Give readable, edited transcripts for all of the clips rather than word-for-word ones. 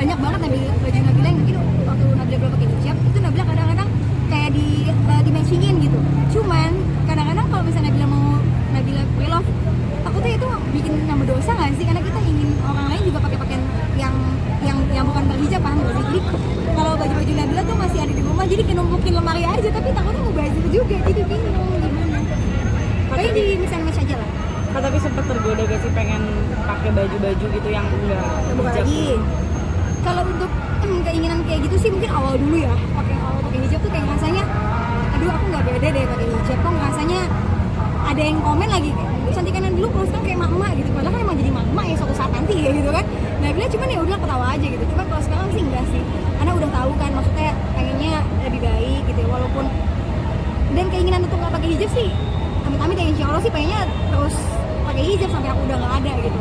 banyak banget baju Nabila yang mungkin waktu Nabila belum pakai hijab itu Nabila kadang-kadang kayak dimensiin gitu. Cuman kadang-kadang kalau misalnya Nabila pre-love, takutnya itu bikin nambah dosa nggak sih? Karena kita ingin orang lain juga pakai pakaian yang bukan berhijab, paham nggak sih? Jadi kalau baju-baju Nabila tuh masih ada di rumah, jadi kayak numpukin lemari aja, tapi takutnya mau bazir juga, jadi bingung gimana. Tapi di misalnya match aja lah. Tapi sempet tergoda gak sih pengen pakai baju-baju gitu yang enggak Bukan hijab? lagi. Kalau untuk keinginan kayak gitu sih mungkin awal dulu ya. Pakai hijab tuh kayak rasanya, aduh aku nggak pede deh pakai hijab. Kok rasanya ada yang komen lagi cantikan dulu, kalau sekarang kayak mak-mak gitu. Padahal kan emang jadi mak-mak ya suatu saat nanti ya gitu kan. Nah bila cuman ya udah ketawa aja gitu. Cuman kalau sekarang sih enggak sih. Karena udah tahu kan maksudnya pengennya lebih baik gitu ya. Walaupun dan keinginan untuk nggak pakai hijab sih, amit-amit ya insya Allah sih pengennya terus pakai hijab sampai aku udah nggak ada gitu.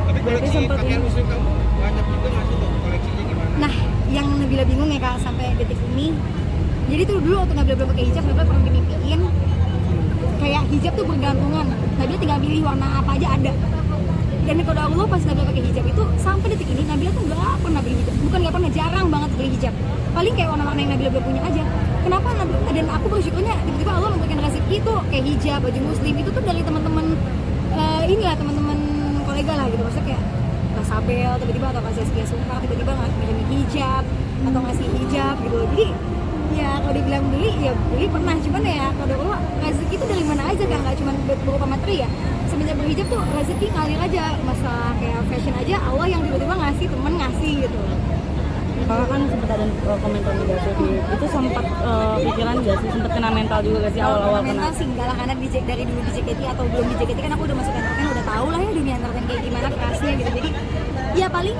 Tapi koleksi pakaian muslim kamu banyak juga nggak sih tuh, koleksinya gimana? Nah, yang Nabila bingung ya kak sampai detik ini. Jadi tuh dulu waktu Nabila belum pakai hijab, Nabila pernah dimimpiin kayak hijab tuh bergantungan. Nabila tinggal pilih warna apa aja ada. Dan kalau Allah pas Nabila pakai hijab itu sampai detik ini Nabila tuh nggak pernah beli hijab. Bukan nggak pernah, jarang banget beli hijab. Paling kayak warna-warna yang Nabila belum punya aja. Kenapa Nabila? Dan aku bersyukurnya tiba-tiba Allah memberikan rezeki itu kayak hijab, baju muslim itu tuh dari teman-teman inilah teman-teman kolega lah gitu. Maksudnya kayak Kak Sabel tiba-tiba atau Kak Zeskia Sumpah tiba-tiba ngasih hijab atau ngasih hijab gitu. Jadi ya kalau dibilang beli ya beli pernah, cuman ya kalau Allah rezeki itu dari mana aja kan, nggak cuma berupa materi ya. Semenjak berhijab tuh rezeki ngalir aja, masalah kayak fashion aja Allah yang tiba-tiba ngasih, temen ngasih gitu. Kakak kan sempat ada komentar negatif itu, sempat pikiran gak sih, sempat kena mental juga gak sih awal-awal kena? Mental sih enggak lah, karena dari dulu di JKT atau belum di JKT kan aku udah masuk entertain, udah tahu lah ya dunia entertain kayak gimana kerasnya gitu. Jadi ya paling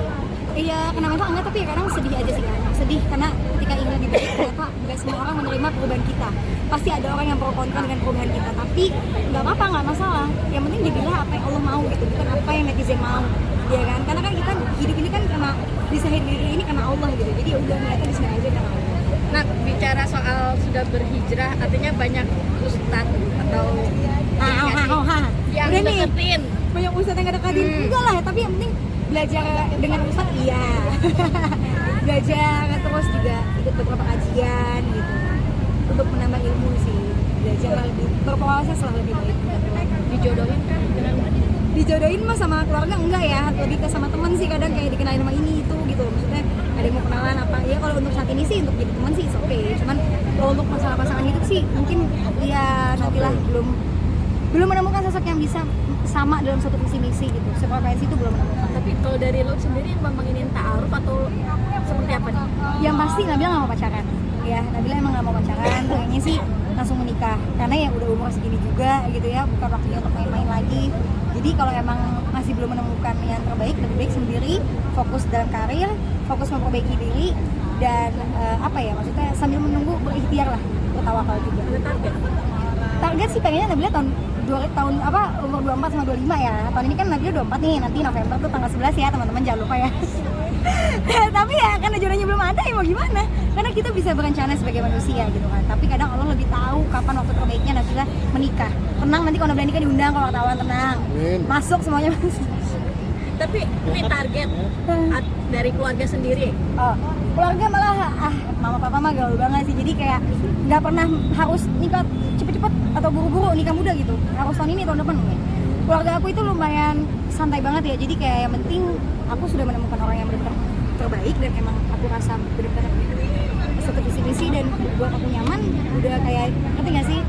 ya kena mental enggak, tapi ya kadang sedih aja sih kan. Sedih karena ketika ingin lebih baik ternyata nggak semua orang menerima perubahan kita. Pasti ada orang yang pro kontra dengan perubahan kita, tapi nggak apa-apa, nggak masalah. Yang penting jadilah apa yang Allah mau gitu, bukan apa yang netizen mau, ya kan? Karena kan kita hidup ini kan karena desain diri ini karena Allah gitu. Jadi ya udah niatnya di sini aja karena Allah. Nah, bicara soal sudah berhijrah, artinya banyak ustadz atau yang Udah nih, deketin. banyak ustadz yang kadang-kadang enggak lah, tapi yang penting belajar dengan ustadz iya. Belajar terus juga ikut beberapa kajian gitu untuk menambah ilmu sih, belajar lebih berproses lah lebih baik. Dijodohin kan dengan Dijodohin mah sama keluarga enggak ya, lebih ke sama teman sih, kadang kayak dikenalin sama ini itu gitu. Maksudnya ada yang mau kenalan apa ya, kalau untuk saat ini sih untuk jadi teman sih oke. Cuman kalau untuk masalah pasangan hidup sih mungkin ya nantilah, belum menemukan sosok yang bisa sama dalam satu visi misi gitu. Sefrekuensi itu belum menemukan. tapi kalau dari lo sendiri memang ingin ta'aruf atau seperti apa nih? Yang pasti Nabila nggak mau pacaran ya, Nabila emang nggak mau pacaran, pengennya sih langsung menikah karena ya udah umur segini juga gitu ya, bukan waktunya untuk main-main lagi. Jadi kalau emang masih belum menemukan yang terbaik, lebih baik sendiri, fokus dalam karir, fokus memperbaiki diri, dan apa ya, maksudnya sambil menunggu berikhtiar lah, bertawakal juga. Ada target? Target sih pengennya Nabila tahun umur 24 sama 25 ya. Tahun ini kan Nabila 24 nih, nanti November tuh tanggal 11 ya teman-teman, jangan lupa ya. Tapi ya karena jodohnya belum ada ya mau gimana, karena kita bisa berencana sebagai manusia gitu kan, tapi kadang Allah lebih tahu kapan waktu terbaiknya Nabila menikah. Tenang, nanti kalau Nabila nikah diundang, kalau wartawan tenang. Masuk semuanya masuk. Tapi ini target dari keluarga sendiri. Oh, keluarga malah mama papa mah gaul banget sih, jadi kayak nggak pernah harus nikah cepet-cepet atau buru-buru nikah muda gitu, harus tahun ini tahun depan enggak. Keluarga aku itu lumayan santai banget ya, jadi kayak yang penting aku sudah menemukan orang yang benar-benar terbaik dan emang aku rasa benar-benar satu visi misi dan buat aku nyaman. Udah kayak, ngerti nggak sih,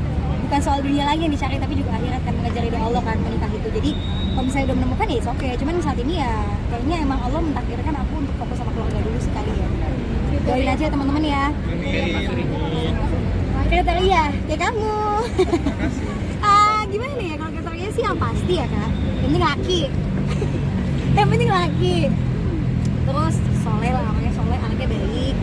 bukan soal dunia lagi yang dicari tapi juga akhirat kan, mengejar ridho Allah kan menikah itu. Jadi kalau misalnya udah menemukan ya oke, cuman saat ini ya kayaknya emang Allah mentakdirkan aku untuk fokus sama keluarga dulu sekali ya. Doain aja teman-teman ya. Kriteria kayak kamu. Gimana ya, kalau kriteria sih yang pasti ya kak, yang penting laki. Yang penting laki. Terus soleh lah, namanya soleh, anaknya baik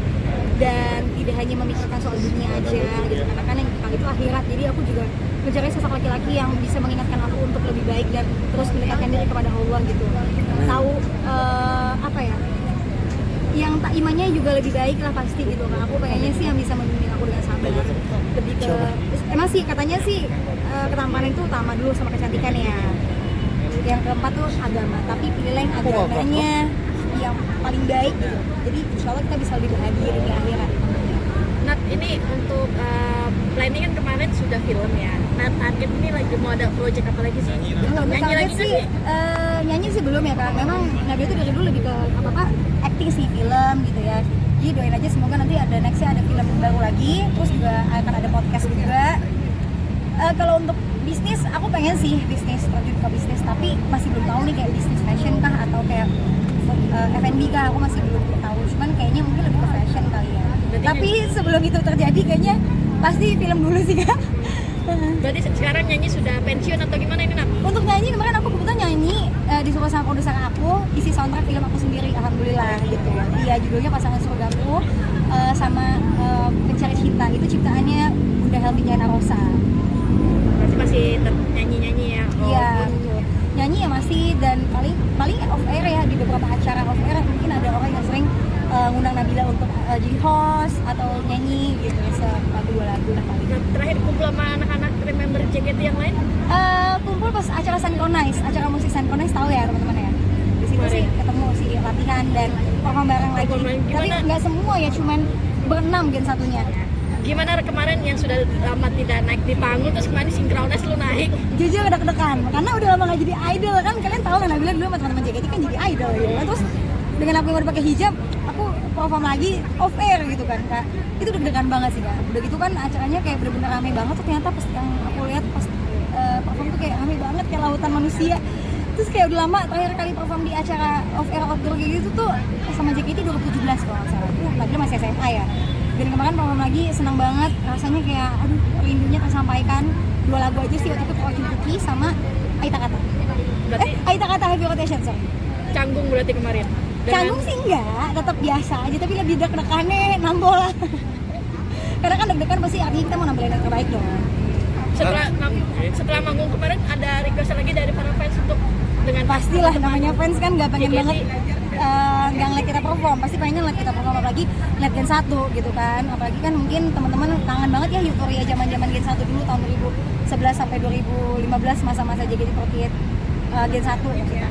dan tidak hanya memikirkan soal dunia aja gitu, karena kan yang kali itu akhirat. Jadi aku juga mencari sosok laki-laki yang bisa mengingatkan aku untuk lebih baik dan terus mendekatkan diri kepada Allah gitu. Tahu apa ya, yang tak imannya juga lebih baik lah pasti gitu. Nah aku pengennya sih yang bisa membimbing aku dengan sabar, lebih ke emang sih katanya sih ketampanan itu utama dulu sama kecantikan ya. Yang keempat tuh agama, tapi pilihlah yang agamanya yang paling baik gitu. Jadi insya Allah kita bisa lebih bahagia di akhirat. Nah ini untuk planning kan kemarin sudah film ya. Nah target ini lagi mau ada project apa lagi sih? Kalau Nyanyi target lagi sih kan? nyanyi sih belum ya Kak. Memang Nabila tuh dari dulu lebih ke apa acting sih, film gitu ya. Jadi doain aja semoga nanti ada nextnya ada film baru lagi, terus juga akan ada podcast juga. Kalau untuk bisnis, aku pengen sih bisnis, terjun ke bisnis, tapi masih belum tahu nih kayak bisnis fashion kah atau kayak F&B kah, aku masih belum tahu. Cuman kayaknya mungkin lebih ke fashion kali ya. Berarti Tapi sebelum itu terjadi kayaknya pasti film dulu sih Kak. Berarti sekarang nyanyi sudah pensiun atau gimana ini Nat? Untuk nyanyi kemarin aku kebetulan nyanyi disuruh sama produser aku, isi soundtrack film aku sendiri, alhamdulillah gitu. Iya, judulnya Pasangan Surgaku sama Pencari Cinta, itu ciptaannya Bunda Helvina Rosa. Berarti masih nyanyi-nyanyi ya? Iya, betul. Nyanyi ya masih, dan paling off air ya, di beberapa acara off air mungkin ada orang yang sering ngundang Nabila untuk jadi host atau nyanyi gitu, satu dua lagu lah paling. Nah, terakhir kumpul sama anak-anak Remember JKT yang lain? Kumpul pas acara Synchronize, acara musik Synchronize, tahu ya teman-teman ya. Di situ sih ketemu sih latihan dan perform bareng lagi. Tapi nggak semua ya, cuman berenam gen satunya. Gimana kemarin yang sudah lama tidak naik di panggung terus kemarin sinkronis lu naik? Jujur deg-degan karena udah lama gak jadi idol kan, kalian tahu lah Nabila dulu sama teman-teman JKT kan jadi idol gitu kan. Terus dengan aku yang baru pakai hijab, aku perform lagi off air gitu kan Kak. Itu deg-degan banget sih Kak. Udah gitu kan acaranya kayak bener-bener rame banget tuh, ternyata pas yang aku lihat pas perform tuh kayak rame banget kayak lautan manusia. Terus kayak udah lama terakhir kali perform di acara off air outdoor kayak gitu tuh sama JKT 2017 kalau nggak salah. Itu Nabila masih SMA ya. Dan kemarin perform lagi, senang banget, rasanya kayak aduh rindunya tersampaikan. 2 lagu aja sih waktu itu, Fortune Cookie sama Aita Kata. Berarti Aita Kata Heavy Rotation, sorry. canggung berarti kemarin? Canggung sih enggak, tetap biasa aja, tapi lebih deg-degannya nambol lah. Karena kan deg-degan pasti artinya kita mau nampilin yang terbaik dong. Setelah manggung kemarin ada request lagi dari para fans untuk dengan Pastilah, namanya fans kan nggak pengen JKT. banget nggak ngeliat kita perform, pasti pengennya ngeliat kita perform, apalagi ngeliat Gen 1 gitu kan. Apalagi kan mungkin teman-teman kangen banget ya euforia zaman-zaman Gen 1 dulu tahun 2011 sampai 2015, masa-masa JKT48 Gen 1 ya.